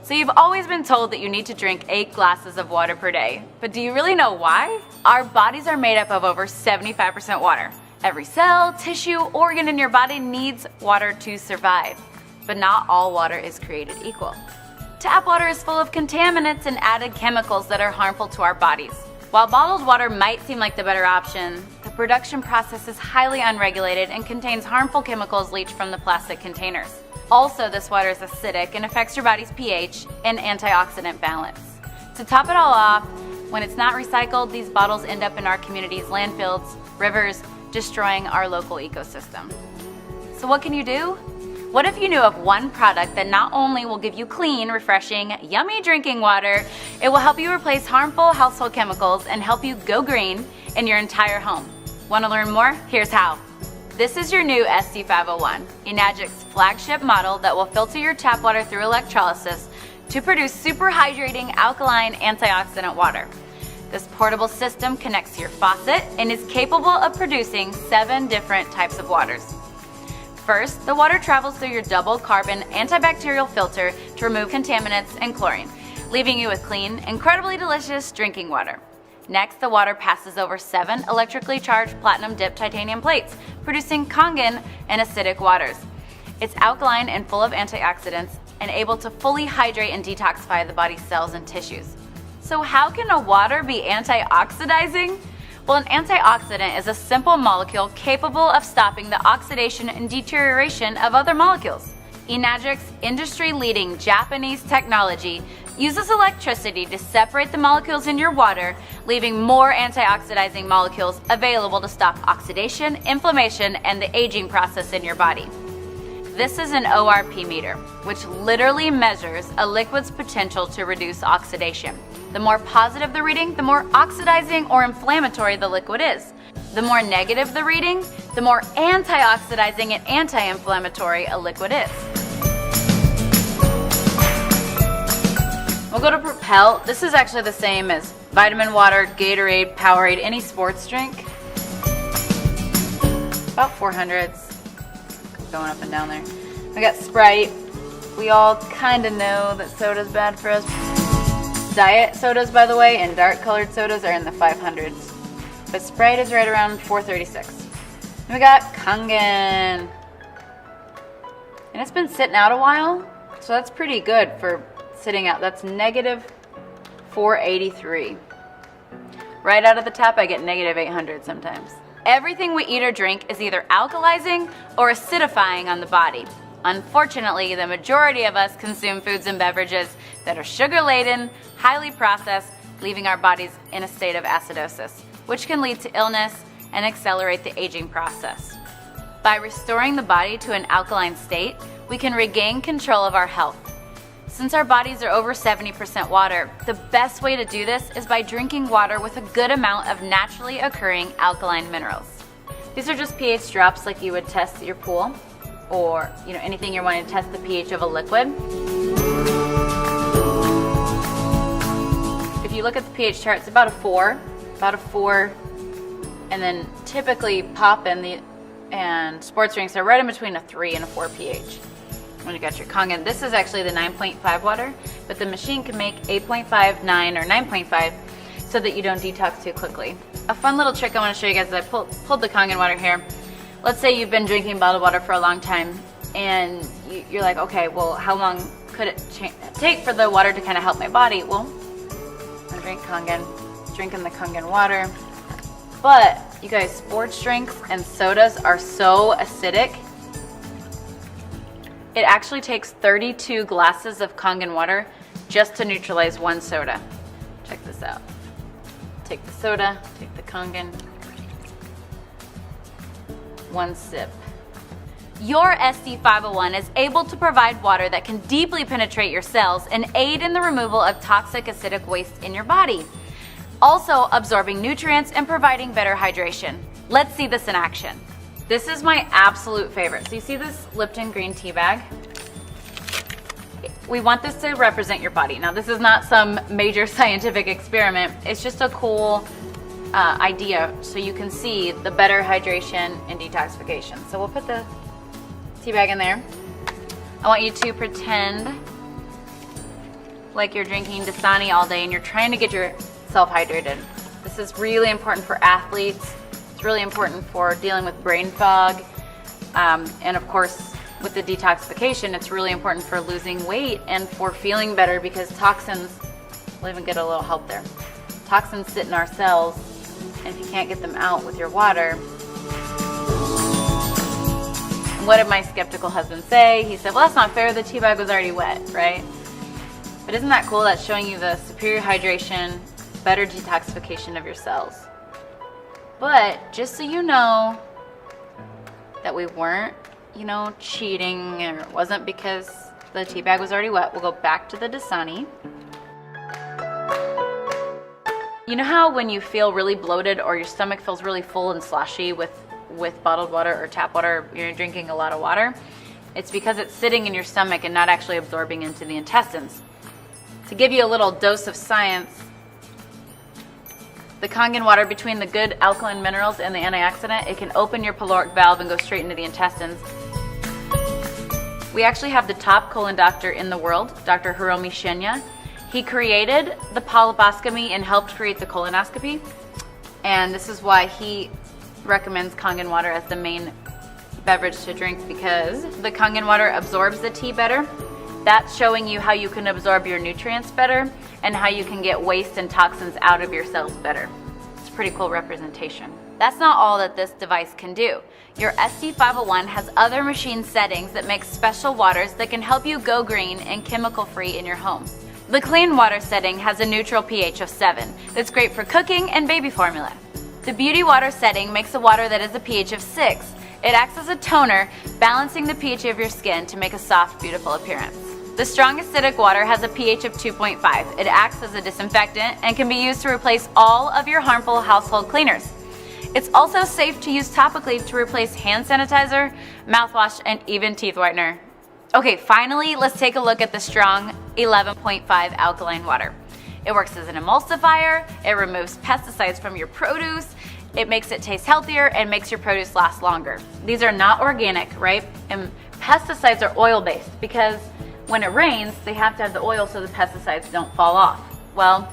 So you've always been told that you need to drink 8 glasses of water per day, but do you really know why? Our bodies are made up of over 75% water. Every cell, tissue, organ in your body needs water to survive, but not all water is created equal. Tap water is full of contaminants and added chemicals that are harmful to our bodies. While bottled water might seem like the better option, the production process is highly unregulated and contains harmful chemicals leached from the plastic containers. Also, this water is acidic and affects your body's pH and antioxidant balance. To top it all off, when it's not recycled, these bottles end up in our community's landfills, rivers, destroying our local ecosystem. So what can you do? What if you knew of one product that not only will give you clean, refreshing, yummy drinking water, it will help you replace harmful household chemicals and help you go green in your entire home? Want to learn more? Here's how. This is your new SC501, Enagic's flagship model that will filter your tap water through electrolysis to produce super hydrating, alkaline, antioxidant water. This portable system connects to your faucet and is capable of producing 7 different types of waters. First, the water travels through your double carbon antibacterial filter to remove contaminants and chlorine, leaving you with clean, incredibly delicious drinking water. Next, the water passes over 7 electrically charged platinum dipped titanium plates, producing Kangen and acidic waters. It's alkaline and full of antioxidants and able to fully hydrate and detoxify the body's cells and tissues. So how can a water be antioxidizing? Well, an antioxidant is a simple molecule capable of stopping the oxidation and deterioration of other molecules. Enagic's industry-leading Japanese technology uses electricity to separate the molecules in your water, leaving more antioxidizing molecules available to stop oxidation, inflammation, and the aging process in your body. This is an ORP meter, which literally measures a liquid's potential to reduce oxidation. The more positive the reading, the more oxidizing or inflammatory the liquid is. The more negative the reading, the more antioxidizing and anti-inflammatory a liquid is. We'll go to Propel. This is actually the same as vitamin water, Gatorade, Powerade, any sports drink. About 400s. Going up and down there. We got Sprite. We all kind of know that soda's bad for us. Diet sodas, by the way, and dark colored sodas are in the 500s. But Sprite is right around 436. We got Kangen. And it's been sitting out a while, so that's pretty good for sitting out. That's negative 483. Right out of the tap, I get negative 800 sometimes. Everything we eat or drink is either alkalizing or acidifying on the body. Unfortunately, the majority of us consume foods and beverages that are sugar-laden, highly processed, leaving our bodies in a state of acidosis, which can lead to illness and accelerate the aging process. By restoring the body to an alkaline state, we can regain control of our health. Since our bodies are over 70% water, the best way to do this is by drinking water with a good amount of naturally occurring alkaline minerals. These are just pH drops like you would test at your pool, or anything you're wanting to test the pH of a liquid. If you look at the pH chart, it's about a 4, and then typically pop and sports drinks are right in between a 3 and a 4 pH. When you got your Kangen, this is actually the 9.5 water, but the machine can make 8.5, 9, or 9.5 so that you don't detox too quickly. A fun little trick I want to show you guys is I pulled the Kangen water here. Let's say you've been drinking bottled water for a long time, and you're like, okay, well, how long could it take for the water to kind of help my body? Well, I drink Kangen, drinking the Kangen water. But you guys, sports drinks and sodas are so acidic. It actually takes 32 glasses of Kangen water just to neutralize 1 soda. Check this out. Take the soda, take the Kangen. 1 sip. Your SC501 is able to provide water that can deeply penetrate your cells and aid in the removal of toxic acidic waste in your body, also absorbing nutrients and providing better hydration. Let's see this in action. This is my absolute favorite. So you see this Lipton green tea bag? We want this to represent your body. Now, this is not some major scientific experiment. It's just a cool idea so you can see the better hydration and detoxification. So we'll put the tea bag in there. I want you to pretend like you're drinking Dasani all day and you're trying to get yourself hydrated. This is really important for athletes. It's really important for dealing with brain fog. And of course, with the detoxification, it's really important for losing weight and for feeling better, because toxins, we'll even get a little help there. Toxins sit in our cells, and if you can't get them out with your water. What did my skeptical husband say? He said, well, that's not fair. The tea bag was already wet, right? But isn't that cool? That's showing you the superior hydration, better detoxification of your cells. But just so you know that we weren't, cheating, and it wasn't because the tea bag was already wet. We'll go back to the Dasani. You know how when you feel really bloated or your stomach feels really full and sloshy with bottled water or tap water, you're drinking a lot of water? It's because it's sitting in your stomach and not actually absorbing into the intestines. To give you a little dose of science, the Kangen water, between the good alkaline minerals and the antioxidant, it can open your pyloric valve and go straight into the intestines. We actually have the top colon doctor in the world, Dr. Hiromi Shinya. He created the polyposcopy and helped create the colonoscopy. And this is why he recommends Kangen water as the main beverage to drink, because the Kangen water absorbs the tea better. That's showing you how you can absorb your nutrients better and how you can get waste and toxins out of your cells better. It's a pretty cool representation. That's not all that this device can do. Your ST501 has other machine settings that make special waters that can help you go green and chemical-free in your home. The clean water setting has a neutral pH of 7 that's great for cooking and baby formula. The beauty water setting makes a water that has a pH of 6. It acts as a toner, balancing the pH of your skin to make a soft, beautiful appearance. The strong acidic water has a pH of 2.5. It acts as a disinfectant and can be used to replace all of your harmful household cleaners. It's also safe to use topically to replace hand sanitizer, mouthwash, and even teeth whitener. Okay, finally, let's take a look at the strong 11.5 alkaline water. It works as an emulsifier, it removes pesticides from your produce, it makes it taste healthier, and makes your produce last longer. These are not organic, right? And pesticides are oil-based because when it rains, they have to have the oil so the pesticides don't fall off. Well,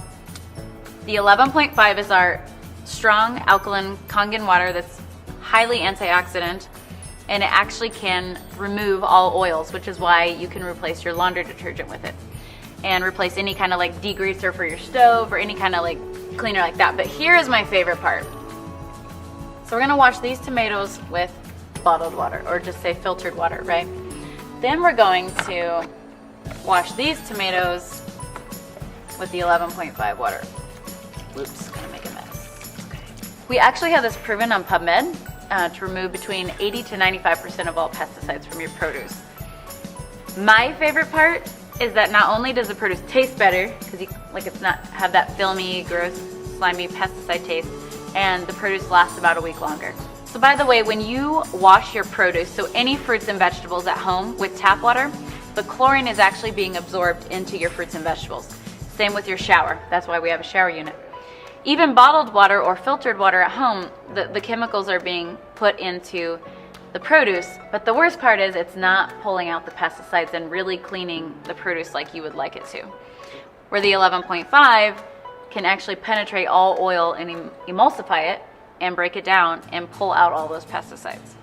the 11.5 is our strong alkaline Kangen water that's highly antioxidant, and it actually can remove all oils, which is why you can replace your laundry detergent with it and replace any kind of like degreaser for your stove or any kind of like cleaner like that. But here is my favorite part. So we're gonna wash these tomatoes with bottled water, or just say filtered water, right? Then we're going to wash these tomatoes with the 11.5 water. Oops, gonna make a mess. Okay. We actually have this proven on PubMed to remove between 80 to 95% of all pesticides from your produce. My favorite part is that not only does the produce taste better, because it's not have that filmy, gross, slimy pesticide taste, and the produce lasts about a week longer. So by the way, when you wash your produce, so any fruits and vegetables at home with tap water, the chlorine is actually being absorbed into your fruits and vegetables. Same with your shower. That's why we have a shower unit. Even bottled water or filtered water at home, the chemicals are being put into the produce, but the worst part is it's not pulling out the pesticides and really cleaning the produce like you would like it to. Where the 11.5 can actually penetrate all oil and emulsify it and break it down and pull out all those pesticides.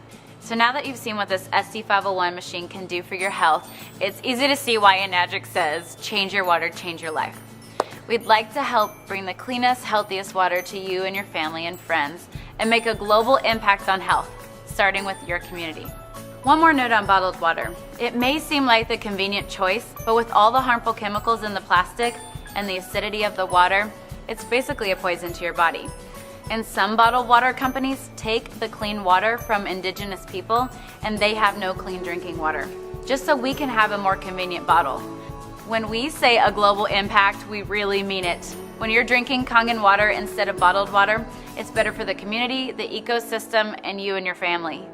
So now that you've seen what this ST501 machine can do for your health, it's easy to see why Enagic says, change your water, change your life. We'd like to help bring the cleanest, healthiest water to you and your family and friends and make a global impact on health, starting with your community. One more note on bottled water. It may seem like the convenient choice, but with all the harmful chemicals in the plastic and the acidity of the water, it's basically a poison to your body. And some bottled water companies take the clean water from indigenous people and they have no clean drinking water, just so we can have a more convenient bottle. When we say a global impact, we really mean it. When you're drinking Kangen water instead of bottled water, it's better for the community, the ecosystem, and you and your family.